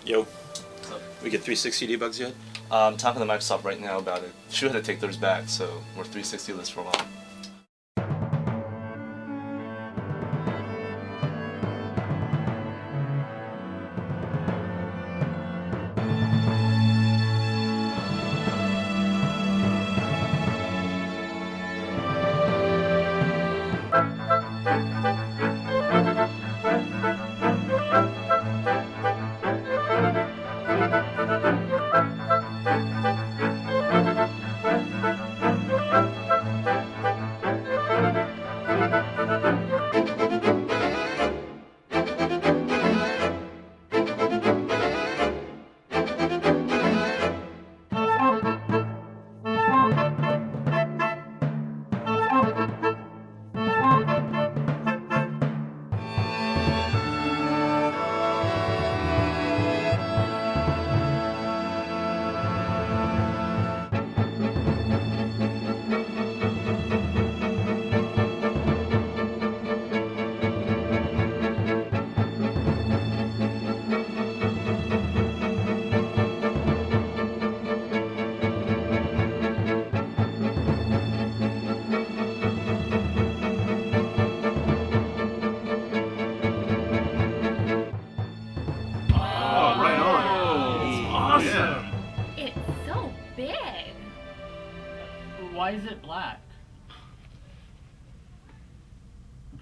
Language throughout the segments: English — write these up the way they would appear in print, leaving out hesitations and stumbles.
Yo, So, we get 360 debugs yet? I'm talking to Microsoft right now about it. Should have to take theirs back, so we're 360 list for a while. Right on. Awesome. It's so big. Why is it black?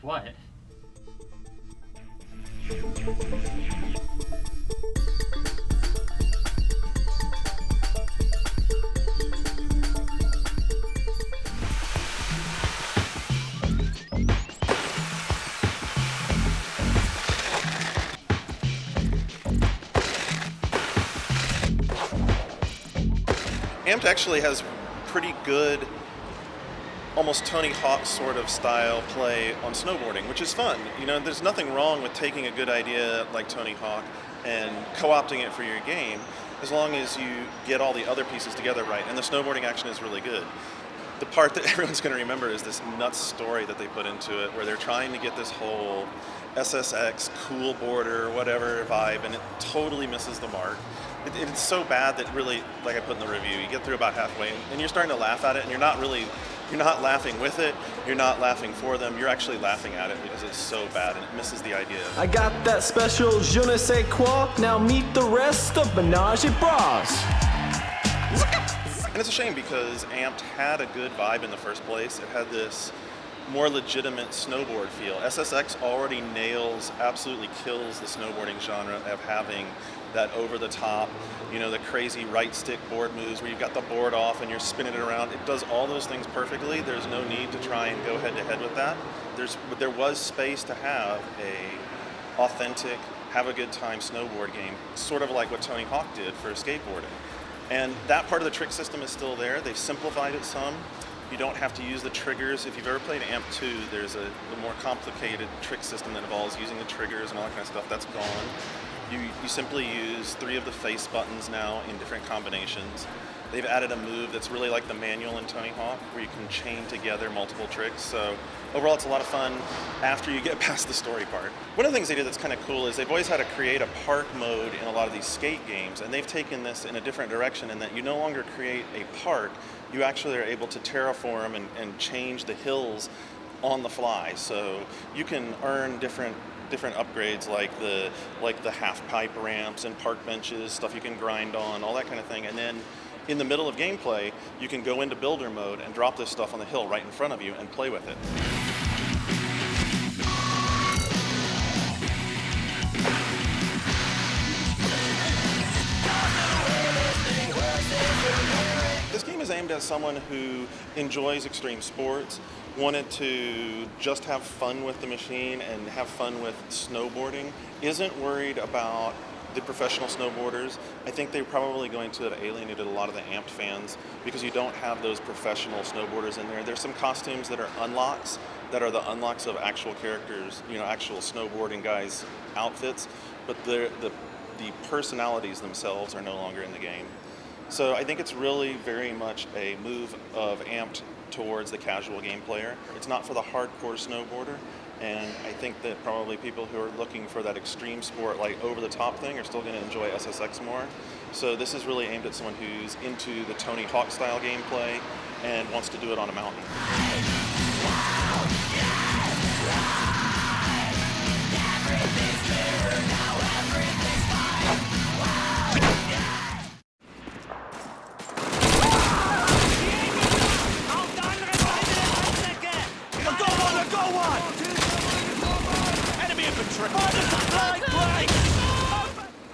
What? Amped actually has pretty good, almost Tony Hawk sort of style play on snowboarding, which is fun. You know, there's nothing wrong with taking a good idea like Tony Hawk and co-opting it for your game, as long as you get all the other pieces together right. And the snowboarding action is really good. The part that everyone's going to remember is this nuts story that they put into it, where they're trying to get this whole SSX, cool border, whatever vibe, and it totally misses the mark. It's so bad that really, like I put in the review, you get through about halfway and you're starting to laugh at it, and you're not laughing with it, you're not laughing for them, you're actually laughing at it because it's so bad and it misses the idea. I got that special je ne sais quoi. Now meet the rest of Menage a Bras. And it's a shame because Amped had a good vibe in the first place. It had this more legitimate snowboard feel. SSX already nails, absolutely kills the snowboarding genre of having that over-the-top, you know, the crazy right stick board moves where you've got the board off and you're spinning it around. It does all those things perfectly. There's no need to try and go head-to-head with that. There was space to have a authentic, have a good time snowboard game, sort of like what Tony Hawk did for skateboarding. And that part of the trick system is still there. They've simplified it some. You don't have to use the triggers. If you've ever played Amp 2, there's a more complicated trick system that involves using the triggers and all that kind of stuff. That's gone. You simply use 3 of the face buttons now in different combinations. They've added a move that's really like the manual in Tony Hawk, where you can chain together multiple tricks. So overall, it's a lot of fun after you get past the story part. One of the things they do that's kind of cool is they've always had to create a park mode in a lot of these skate games, and they've taken this in a different direction in that you no longer create a park, you actually are able to terraform and change the hills on the fly. So you can earn different upgrades like the half pipe ramps and park benches, stuff you can grind on, all that kind of thing. And then in the middle of gameplay, you can go into builder mode and drop this stuff on the hill right in front of you and play with it. This game is aimed at someone who enjoys extreme sports, wanted to just have fun with the machine and have fun with snowboarding, isn't worried about the professional snowboarders. I think they're probably going to have alienated a lot of the Amped fans because you don't have those professional snowboarders in there. There's some costumes that are unlocks, that are the unlocks of actual characters, you know, actual snowboarding guys' outfits, but the personalities themselves are no longer in the game. So I think it's really very much a move of Amped towards the casual game player. It's not for the hardcore snowboarder. And I think that probably people who are looking for that extreme sport, like over-the-top thing, are still going to enjoy SSX more. So this is really aimed at someone who's into the Tony Hawk style gameplay and wants to do it on a mountain.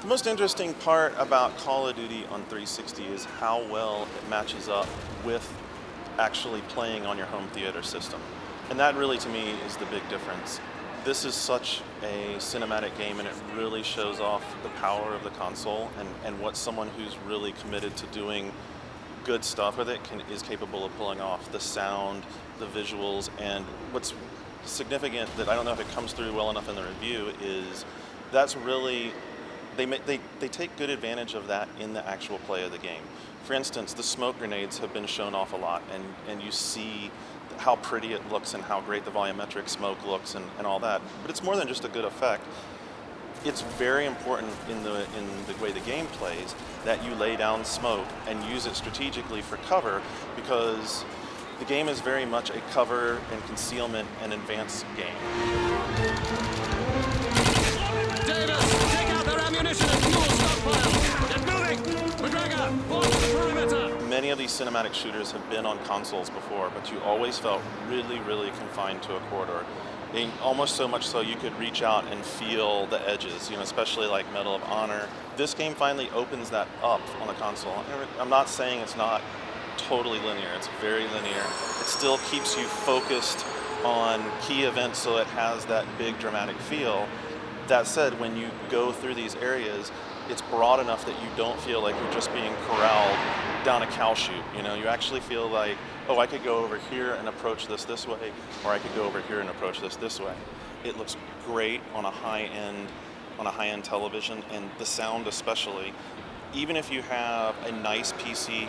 The most interesting part about Call of Duty on 360 is how well it matches up with actually playing on your home theater system. And that really, to me, is the big difference. This is such a cinematic game, and it really shows off the power of the console and what someone who's really committed to doing good stuff with it is capable of pulling off. The sound, the visuals, and what's significant that I don't know if it comes through well enough in the review is that's really, they take good advantage of that in the actual play of the game. For instance, the smoke grenades have been shown off a lot, and you see how pretty it looks and how great the volumetric smoke looks and all that. But it's more than just a good effect. It's very important in the way the game plays that you lay down smoke and use it strategically for cover, because the game is very much a cover and concealment and advance game. Davis, take out their ammunition and fuel stockpile. Get moving! McGregor, force the perimeter! Many of these cinematic shooters have been on consoles before, but you always felt really, really confined to a corridor. Almost so much so you could reach out and feel the edges, especially like Medal of Honor. This game finally opens that up on the console. I'm not saying it's not totally linear, it's very linear. It still keeps you focused on key events, so it has that big dramatic feel. That said, when you go through these areas, it's broad enough that you don't feel like you're just being corralled down a cow chute. You actually feel like, oh, I could go over here and approach this way, or I could go over here and approach this way. It looks great on a high-end television, and the sound especially. Even if you have a nice PC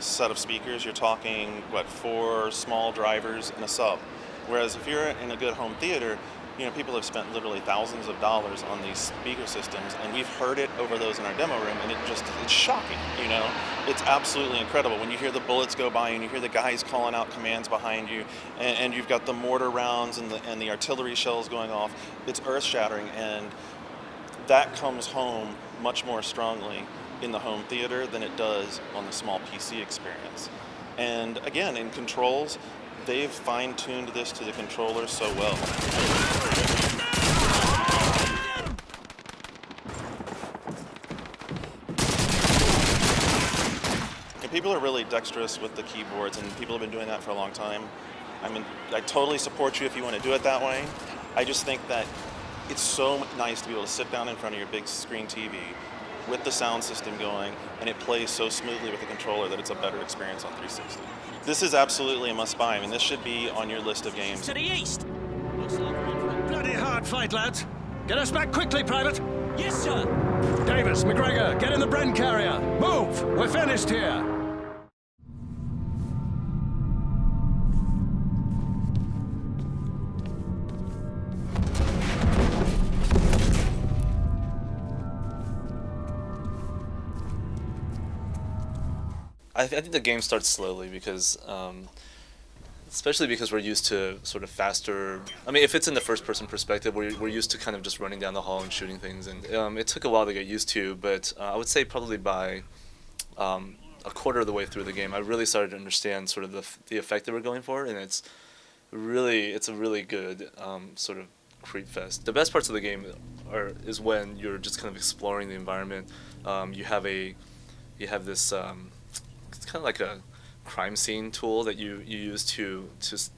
set of speakers, you're talking, 4 small drivers and a sub. Whereas if you're in a good home theater, people have spent literally thousands of dollars on these speaker systems, and we've heard it over those in our demo room, and it's shocking, It's absolutely incredible when you hear the bullets go by and you hear the guys calling out commands behind you, and you've got the mortar rounds and the artillery shells going off. It's earth-shattering, and that comes home much more strongly in the home theater than it does on the small PC experience. And again, in controls, they've fine-tuned this to the controller so well. And people are really dexterous with the keyboards, and people have been doing that for a long time. I totally support you if you want to do it that way. I just think that it's so nice to be able to sit down in front of your big screen TV with the sound system going, and it plays so smoothly with the controller that it's a better experience on 360. This is absolutely a must-buy. This should be on your list of games. To the east! Looks like we're in for a bloody hard fight, lads. Get us back quickly, Private. Yes, sir. Davis, McGregor, get in the Bren carrier. Move! We're finished here. I think the game starts slowly because, especially because we're used to sort of faster. If it's in the first-person perspective, we're used to kind of just running down the hall and shooting things, and it took a while to get used to. But I would say probably by a quarter of the way through the game, I really started to understand sort of the effect that we're going for, and it's a really good sort of creep fest. The best parts of the game is when you're just kind of exploring the environment. You have this. It's kind of like a crime scene tool that you use to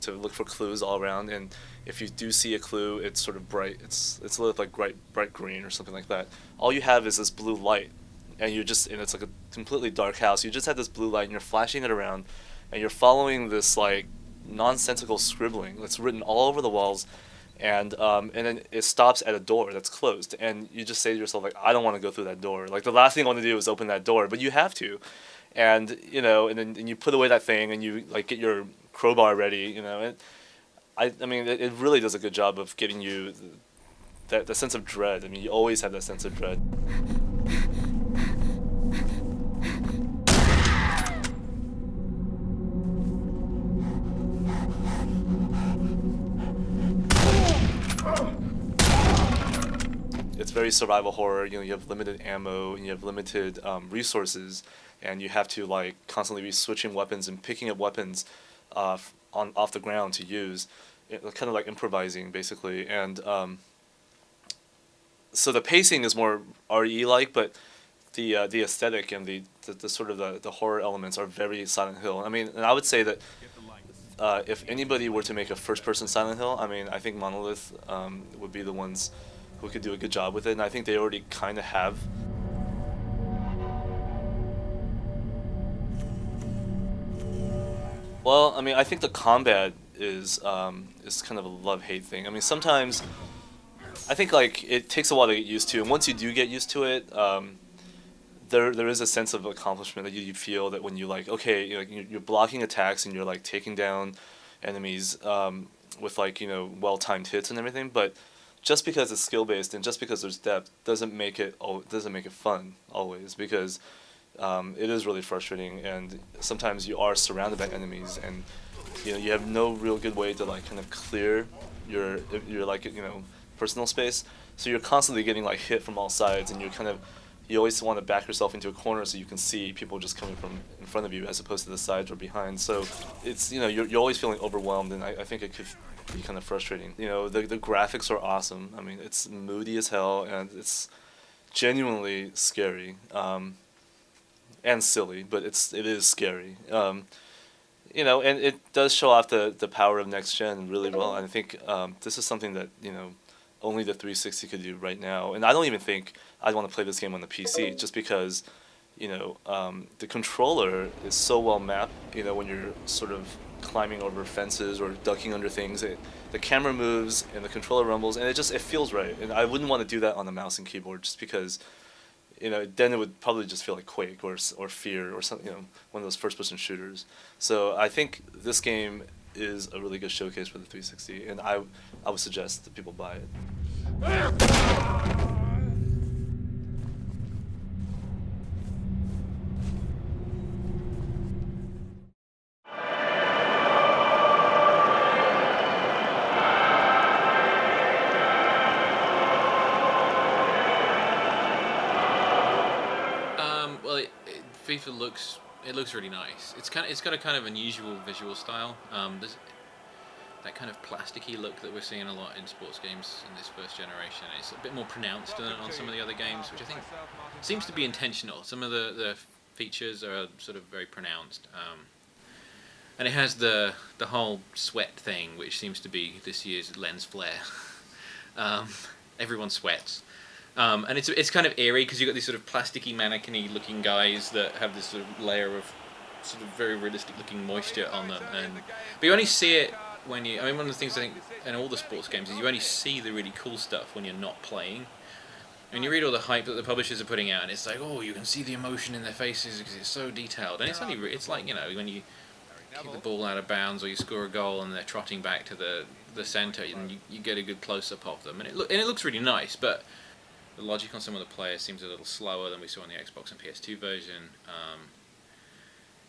look for clues all around, and if you do see a clue, it's sort of bright. It's a little like bright green or something like that. All you have is this blue light, and it's like a completely dark house. You just have this blue light, and you're flashing it around, and you're following this like nonsensical scribbling that's written all over the walls, and then it stops at a door that's closed, and you just say to yourself like, I don't want to go through that door. Like the last thing I want to do is open that door, but you have to. And and then you put away that thing, and you like get your crowbar ready, and I mean, it really does a good job of giving you that sense of dread. I mean, you always have that sense of dread. It's very survival horror. You know, you have limited ammo and you have limited resources, and you have to like constantly be switching weapons and picking up weapons off the ground to use, kind of like improvising basically. And so the pacing is more RE like, but the aesthetic and the sort of the horror elements are very Silent Hill. I mean, and I would say that if anybody were to make a first-person Silent Hill, I mean, I think Monolith would be the ones who could do a good job with it, and I think they already kind of have. Well, I mean, I think the combat is kind of a love-hate thing. I mean, sometimes I think like it takes a while to get used to, and once you do get used to it, there is a sense of accomplishment that you feel that when you like, okay, you're blocking attacks and you're like taking down enemies with like, you know, well-timed hits and everything, but just because it's skill-based and just because there's depth doesn't make it fun always, because it is really frustrating, and sometimes you are surrounded by enemies, and you know you have no real good way to like kind of clear your like, you know, personal space, so you're constantly getting like hit from all sides, and you always want to back yourself into a corner so you can see people just coming from in front of you as opposed to the sides or behind. So it's, you know, you're always feeling overwhelmed, and I think it could be kind of frustrating. You know, the graphics are awesome. I mean, it's moody as hell, and it's genuinely scary and silly, but it is scary. You know, and it does show off the power of next gen really well. And I think this is something that, you know, only the 360 could do right now. And I don't even think I'd want to play this game on the PC, just because, you know, the controller is so well mapped. You know, when you're sort of climbing over fences or ducking under things, the camera moves and the controller rumbles, and it feels right. And I wouldn't want to do that on the mouse and keyboard, just because, you know, then it would probably just feel like Quake or Fear or something, you know, one of those first-person shooters. So I think this game is a really good showcase for the 360, and I would suggest that people buy it. FIFA looks really nice. It's got a kind of unusual visual style. There's that kind of plasticky look that we're seeing a lot in sports games in this first generation. It's a bit more pronounced than on some of the other games, which I think seems to be intentional. Some of the features are sort of very pronounced, and it has the whole sweat thing, which seems to be this year's lens flare. Everyone sweats. And it's kind of eerie because you've got these sort of plasticky, mannequin-y looking guys that have this sort of layer of sort of very realistic looking moisture on them, but you only see it when you, I mean, one of the things I think in all the sports games is you only see the really cool stuff when you're not playing. And you read all the hype that the publishers are putting out, and it's like, oh, you can see the emotion in their faces because it's so detailed. And it's like, you know, when you kick the ball out of bounds or you score a goal and they're trotting back to the centre, and you get a good close-up of them, and it looks really nice, but the logic on some of the players seems a little slower than we saw in the Xbox and PS2 version,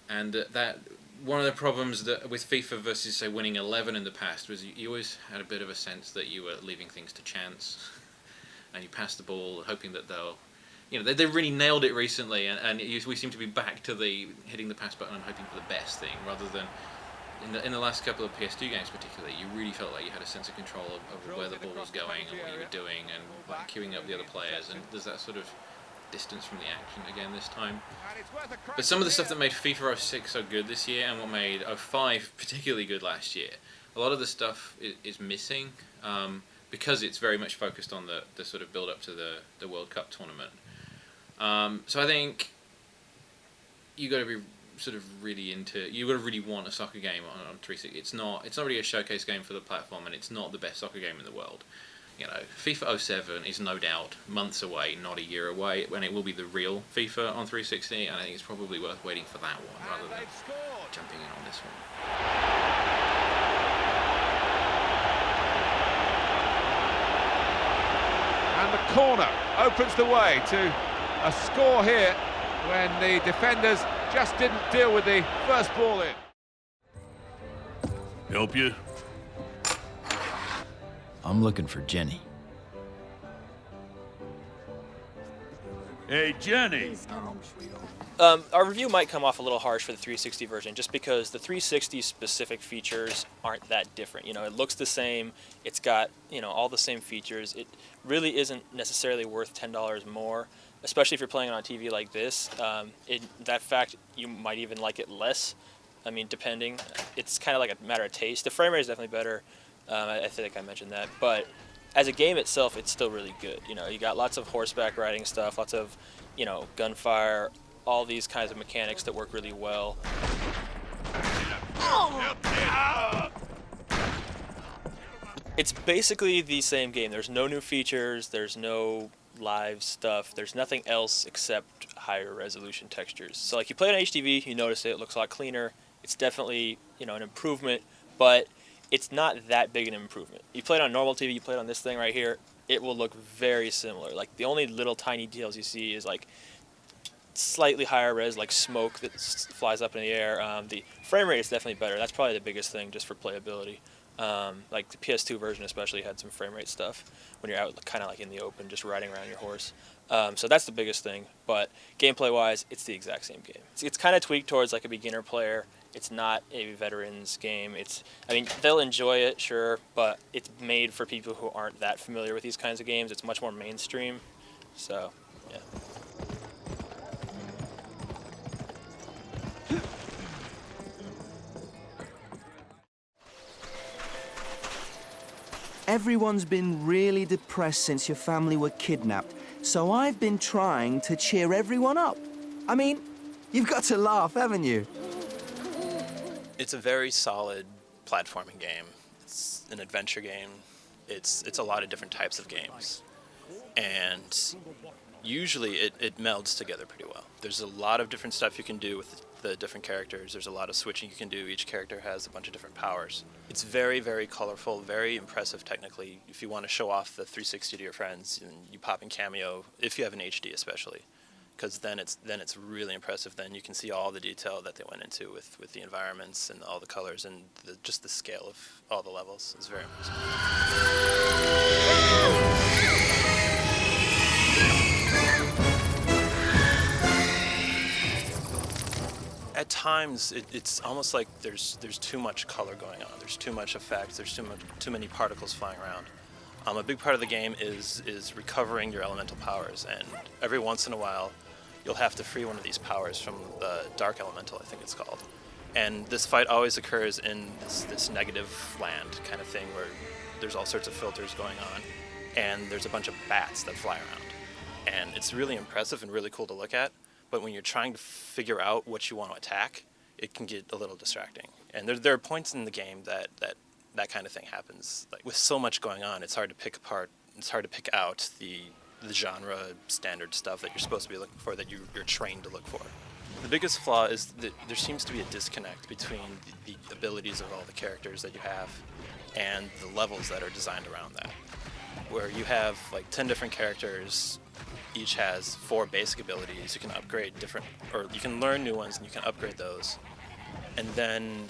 and that one of the problems that with FIFA versus say winning 11 in the past was you always had a bit of a sense that you were leaving things to chance, and you pass the ball hoping that they'll, you know, they really nailed it recently, and we seem to be back to the hitting the pass button and hoping for the best thing rather than. In the last couple of PS2 games particularly, you really felt like you had a sense of control of where the ball was going and what you were doing, and like queuing up the other players, and there's that sort of distance from the action again this time. But some of the stuff that made FIFA 06 so good this year, and what made 05 particularly good last year, a lot of the stuff is missing, because it's very much focused on the sort of build-up to the World Cup tournament. So I think you got to be sort of really you got to really want a soccer game on 360. It's not really a showcase game for the platform, and it's not the best soccer game in the world. You know, FIFA 07 is no doubt months away, not a year away, when it will be the real FIFA on 360, and I think it's probably worth waiting for that one rather than jumping in on this one. corner opens the way to a score here when the defenders just didn't deal with the first ball in. Help you? I'm looking for Jenny. Hey, Jenny. Our review might come off a little harsh for the 360 version just because the 360 specific features aren't that different. You know, it looks the same, it's got, you know, all the same features. It really isn't necessarily worth $10 more, especially if you're playing on a TV like this. That fact, you might even like it less. I mean, depending. It's kind of like a matter of taste. The frame rate is definitely better. I think I mentioned that. But as a game itself, it's still really good. You know, you got lots of horseback riding stuff, lots of, you know, gunfire, all these kinds of mechanics that work really well. It's basically the same game. There's no new features, there's no live stuff, there's nothing else except higher resolution textures. So like you play it on HDV, you notice it looks a lot cleaner. It's definitely, you know, an improvement, but it's not that big an improvement. You play it on normal TV, you play it on this thing right here, it will look very similar. Like the only little tiny details you see is like slightly higher res, like smoke that flies up in the air. The frame rate is definitely better. That's probably the biggest thing just for playability. Like the PS2 version especially had some frame rate stuff when you're out kind of like in the open just riding around your horse. So that's the biggest thing, but gameplay wise it's the exact same game. It's kind of tweaked towards like a beginner player. It's not a veterans game. I mean, they'll enjoy it, sure, but it's made for people who aren't that familiar with these kinds of games. It's much more mainstream, so yeah. Everyone's been really depressed since your family were kidnapped, so I've been trying to cheer everyone up. I mean, you've got to laugh, haven't you? It's a very solid platforming game. It's an adventure game. It's a lot of different types of games. And usually it melds together pretty well. There's a lot of different stuff you can do with the different characters. There's a lot of switching you can do. Each character has a bunch of different powers. It's very, very colorful, very impressive technically. If you want to show off the 360 to your friends, and you pop in Cameo, if you have an HD especially, because then it's really impressive. Then you can see all the detail that they went into with the environments and all the colors and just the scale of all the levels. It's very impressive. At times, it's almost like there's too much color going on. There's too much effect. There's too many particles flying around. A big part of the game is recovering your elemental powers, and every once in a while, you'll have to free one of these powers from the Dark Elemental, I think it's called. And this fight always occurs in this negative land kind of thing where there's all sorts of filters going on, and there's a bunch of bats that fly around. And it's really impressive and really cool to look at, but when you're trying to figure out what you want to attack, it can get a little distracting. And there are points in the game that kind of thing happens. Like with so much going on, it's hard to pick out the genre standard stuff that you're supposed to be looking for, that you're trained to look for. The biggest flaw is that there seems to be a disconnect between the abilities of all the characters that you have and the levels that are designed around that. Where you have like 10 different characters, each has 4 basic abilities. You can upgrade or you can learn new ones and you can upgrade those. And then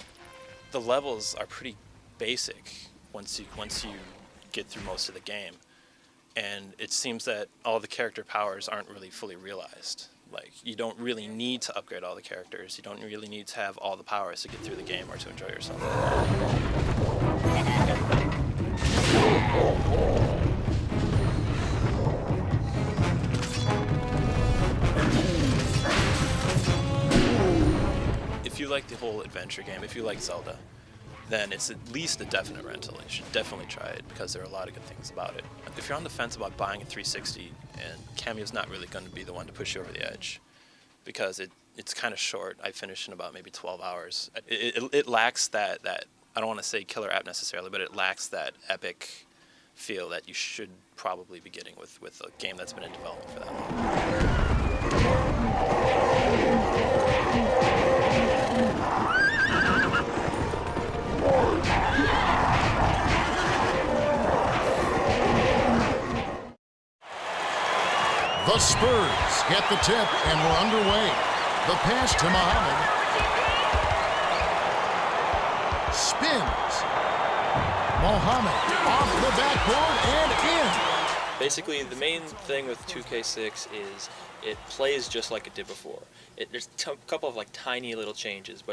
the levels are pretty basic once you get through most of the game. And it seems that all the character powers aren't really fully realized. Like, you don't really need to upgrade all the characters. You don't really need to have all the powers to get through the game or to enjoy yourself. If you like the whole adventure game, if you like Zelda, then it's at least a definite rental. You should definitely try it because there are a lot of good things about it. If you're on the fence about buying a 360, and Cameo's not really going to be the one to push you over the edge because it's kind of short. I finished in about maybe 12 hours. It lacks that I don't want to say killer app necessarily, but it lacks that epic feel that you should probably be getting with a game that's been in development for that long. The Spurs get the tip, and we're underway. The pass to Muhammad. Spins. Muhammad off the backboard and in. Basically, the main thing with 2K6 is it plays just like it did before. There's a couple of like tiny little changes,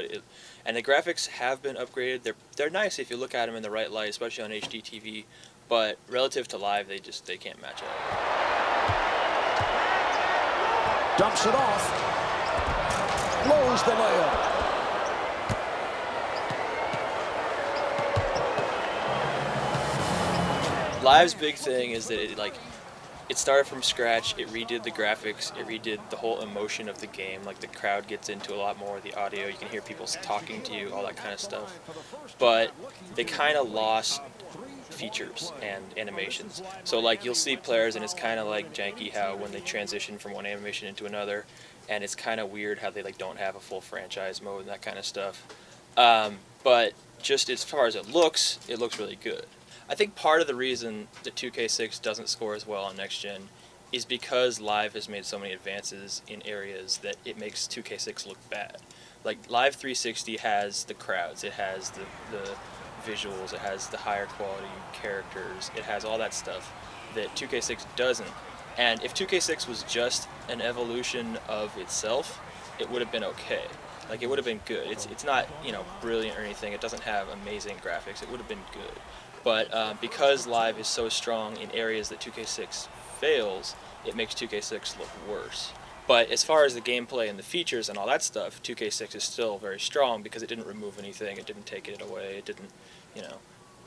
and the graphics have been upgraded. They're nice if you look at them in the right light, especially on HD TV. But relative to live, they can't match up. Dumps it off. Blows the layup. Live's big thing is that it started from scratch. It redid the graphics. It redid the whole emotion of the game. Like the crowd gets into a lot more of the audio. You can hear people talking to you, all that kind of stuff. But they kind of lost features and animations. So like you'll see players and it's kind of like janky how when they transition from one animation into another, and it's kind of weird how they like don't have a full franchise mode and that kind of stuff. But just as far as it looks really good. I think part of the reason that 2K6 doesn't score as well on next gen is because Live has made so many advances in areas that it makes 2K6 look bad. Like Live 360 has the crowds, it has the visuals, it has the higher quality characters, it has all that stuff that 2K6 doesn't. And if 2K6 was just an evolution of itself, it would have been okay. Like it would have been good. It's not, you know, brilliant or anything. It doesn't have amazing graphics. It would have been good. But because Live is so strong in areas that 2K6 fails, it makes 2K6 look worse. But as far as the gameplay and the features and all that stuff, 2K6 is still very strong because it didn't remove anything, it didn't take it away, it didn't, you know,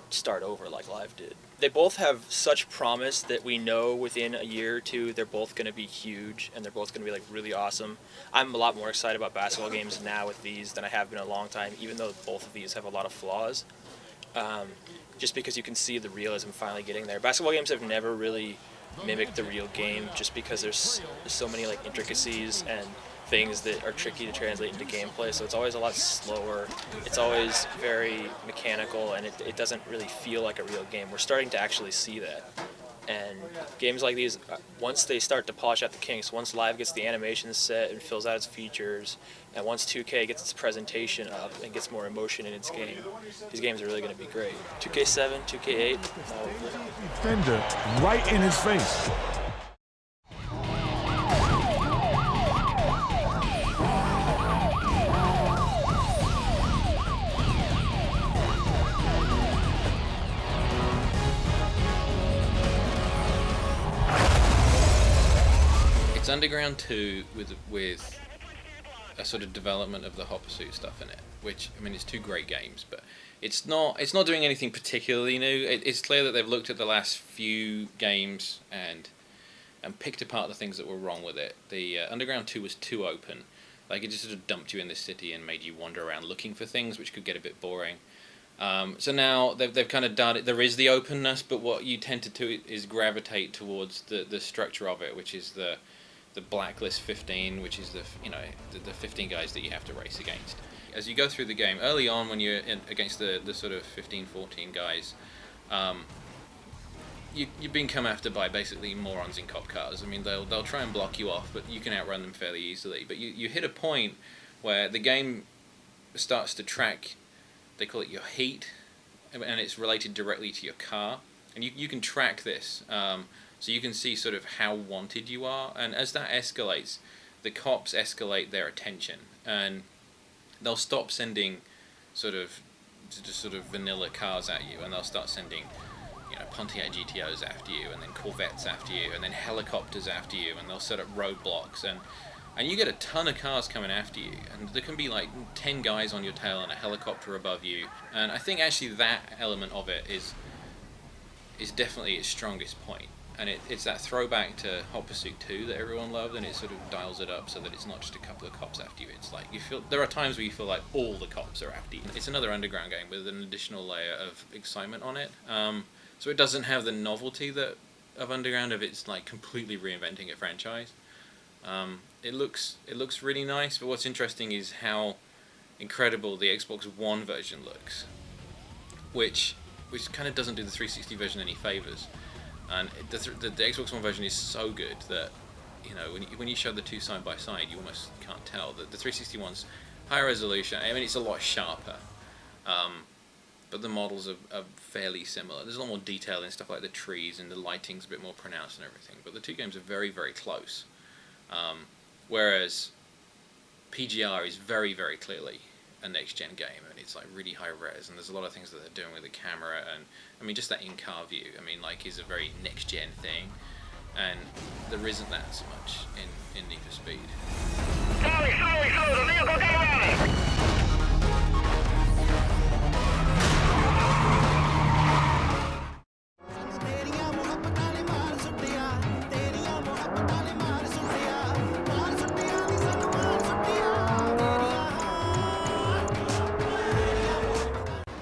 start over like Live did. They both have such promise that we know within a year or two they're both going to be huge and they're both going to be like really awesome. I'm a lot more excited about basketball games now with these than I have been in a long time, even though both of these have a lot of flaws. Just because you can see the realism finally getting there. Basketball games have never really mimicked the real game just because there's so many like intricacies and things that are tricky to translate into gameplay, so it's always a lot slower. It's always very mechanical and it doesn't really feel like a real game. We're starting to actually see that. And games like these, once they start to polish out the kinks, once Live gets the animations set and fills out its features, and once 2K gets its presentation up and gets more emotion in its game, these games are really going to be great. 2K7, 2K8, all of them. Defender right in his face. It's Underground 2 with a sort of development of the Hot Pursuit stuff in it, which, I mean, it's two great games, but it's not doing anything particularly new. It's clear that they've looked at the last few games and picked apart the things that were wrong with it. The Underground 2 was too open. Like, it just sort of dumped you in this city and made you wander around looking for things, which could get a bit boring. So now they've kind of done it. There is the openness, but what you tend to do is gravitate towards the structure of it, which is the Blacklist 15, which is the 15 guys that you have to race against. As you go through the game, early on when you're against the sort of 15, 14 guys, you're being come after by basically morons in cop cars. I mean, they'll try and block you off, but you can outrun them fairly easily. But you hit a point where the game starts to track, they call it your heat, and it's related directly to your car. And you can track this. So you can see sort of how wanted you are, and as that escalates, the cops escalate their attention, and they'll stop sending sort of vanilla cars at you, and they'll start sending, you know, Pontiac GTOs after you, and then Corvettes after you, and then helicopters after you, and they'll set up roadblocks, and you get a ton of cars coming after you, and there can be like 10 guys on your tail and a helicopter above you, and I think actually that element of it is definitely its strongest point. And it's that throwback to Hot Pursuit 2 that everyone loved, and it sort of dials it up so that it's not just a couple of cops after you. It's like there are times where you feel like all the cops are after you. It's another Underground game with an additional layer of excitement on it. So it doesn't have the novelty of Underground of it's like completely reinventing a franchise. It looks really nice, but what's interesting is how incredible the Xbox One version looks, which kind of doesn't do the 360 version any favors. And the Xbox One version is so good that you know, when you show the two side by side, you almost can't tell. The 360 one's higher resolution. I mean, it's a lot sharper, but the models are fairly similar. There's a lot more detail in stuff like the trees, and the lighting's a bit more pronounced and everything. But the two games are very, very close. Whereas PGR is very, very clearly a next-gen game, and it's like really high res, and there's a lot of things that they're doing with the camera, and I mean, just that in-car view, I mean, like, is a very next-gen thing, and there isn't that so much in Need for Speed. Slowly, the vehicle got around.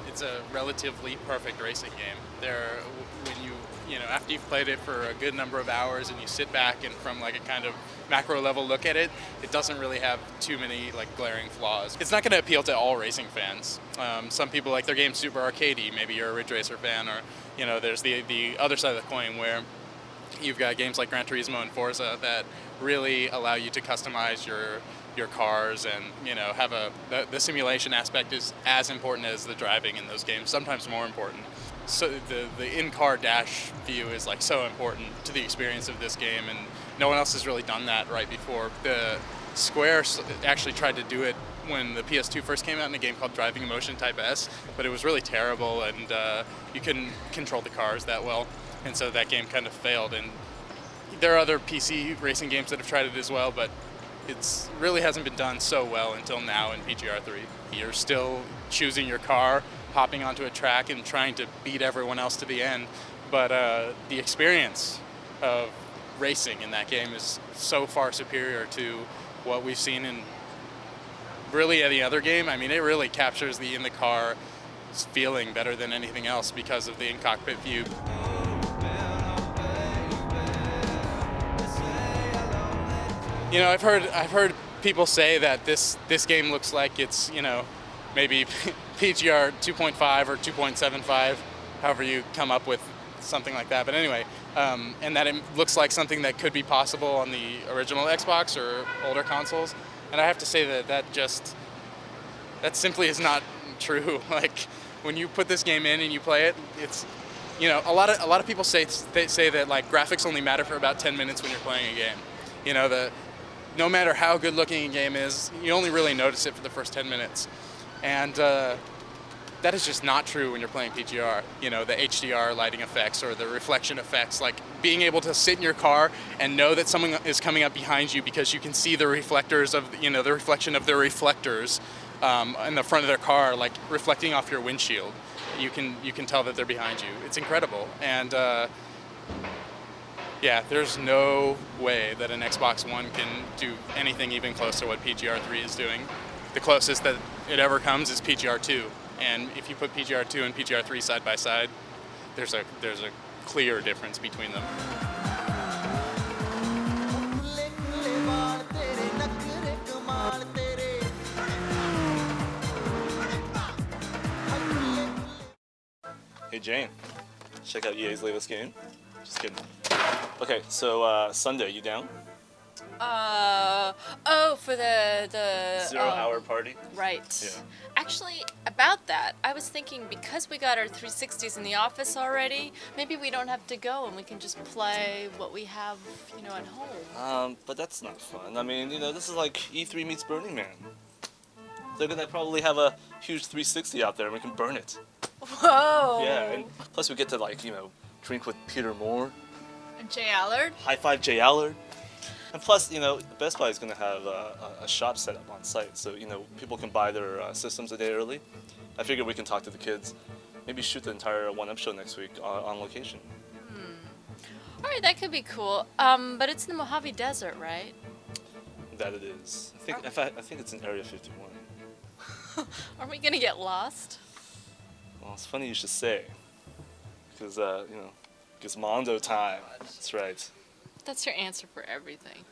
It's a relatively perfect racing game. When you know, after you've played it for a good number of hours and you sit back and from like a kind of macro level look at it, it doesn't really have too many like glaring flaws. It's not going to appeal to all racing fans. Some people like their game super arcadey. Maybe you're a Ridge Racer fan, or you know, there's the other side of the coin where you've got games like Gran Turismo and Forza that really allow you to customize your cars, and you know, have the simulation aspect is as important as the driving in those games, sometimes more important. So the in-car dash view is like so important to the experience of this game, and no one else has really done that right before. The Square actually tried to do it when the PS2 first came out in a game called Driving Emotion Type S, but it was really terrible, and you couldn't control the cars that well, and so that game kind of failed. And there are other PC racing games that have tried it as well, but it really hasn't been done so well until now in PGR3. You're still choosing your car, hopping onto a track and trying to beat everyone else to the end, but the experience of racing in that game is so far superior to what we've seen in really any other game. I mean, it really captures the in-the-car feeling better than anything else because of the in-cockpit view. You know, I've heard people say that this game looks like it's, you know, maybe PGR 2.5 or 2.75, however you come up with something like that. But anyway, and that it looks like something that could be possible on the original Xbox or older consoles. And I have to say that simply is not true. Like, when you put this game in and you play it, it's, you know, a lot of people say that like graphics only matter for about 10 minutes when you're playing a game. You know, no matter how good looking a game is, you only really notice it for the first 10 minutes. And that is just not true when you're playing PGR. You know, the HDR lighting effects or the reflection effects, like being able to sit in your car and know that someone is coming up behind you because you can see the reflectors of, you know, the reflection of their reflectors in the front of their car, like reflecting off your windshield. You can tell that they're behind you. It's incredible. And yeah, there's no way that an Xbox One can do anything even close to what PGR3 is doing. The closest that it ever comes is PGR2, and if you put PGR2 and PGR3 side by side, there's a clear difference between them. Hey Jane, check out EA's latest game. Just kidding. Okay, so Sunday, you down? Oh, for the 0 hour party? Right. Yeah. Actually, about that, I was thinking because we got our 360s in the office already, maybe we don't have to go and we can just play what we have, you know, at home. But that's not fun. I mean, you know, this is like E3 meets Burning Man. They're gonna probably have a huge 360 out there and we can burn it. Whoa! Yeah, and plus we get to, like, you know, drink with Peter Moore. And Jay Allard? High five Jay Allard. And plus, you know, Best Buy is going to have a shop set up on site, so, you know, people can buy their systems a day early. I figure we can talk to the kids, maybe shoot the entire one-up show next week on location. All right, that could be cool. But it's in the Mojave Desert, right? That it is. I think it's in Area 51. Aren't we gonna get lost? Well, it's funny you should say, because, you know, Gizmondo time. That's right. That's your answer for everything.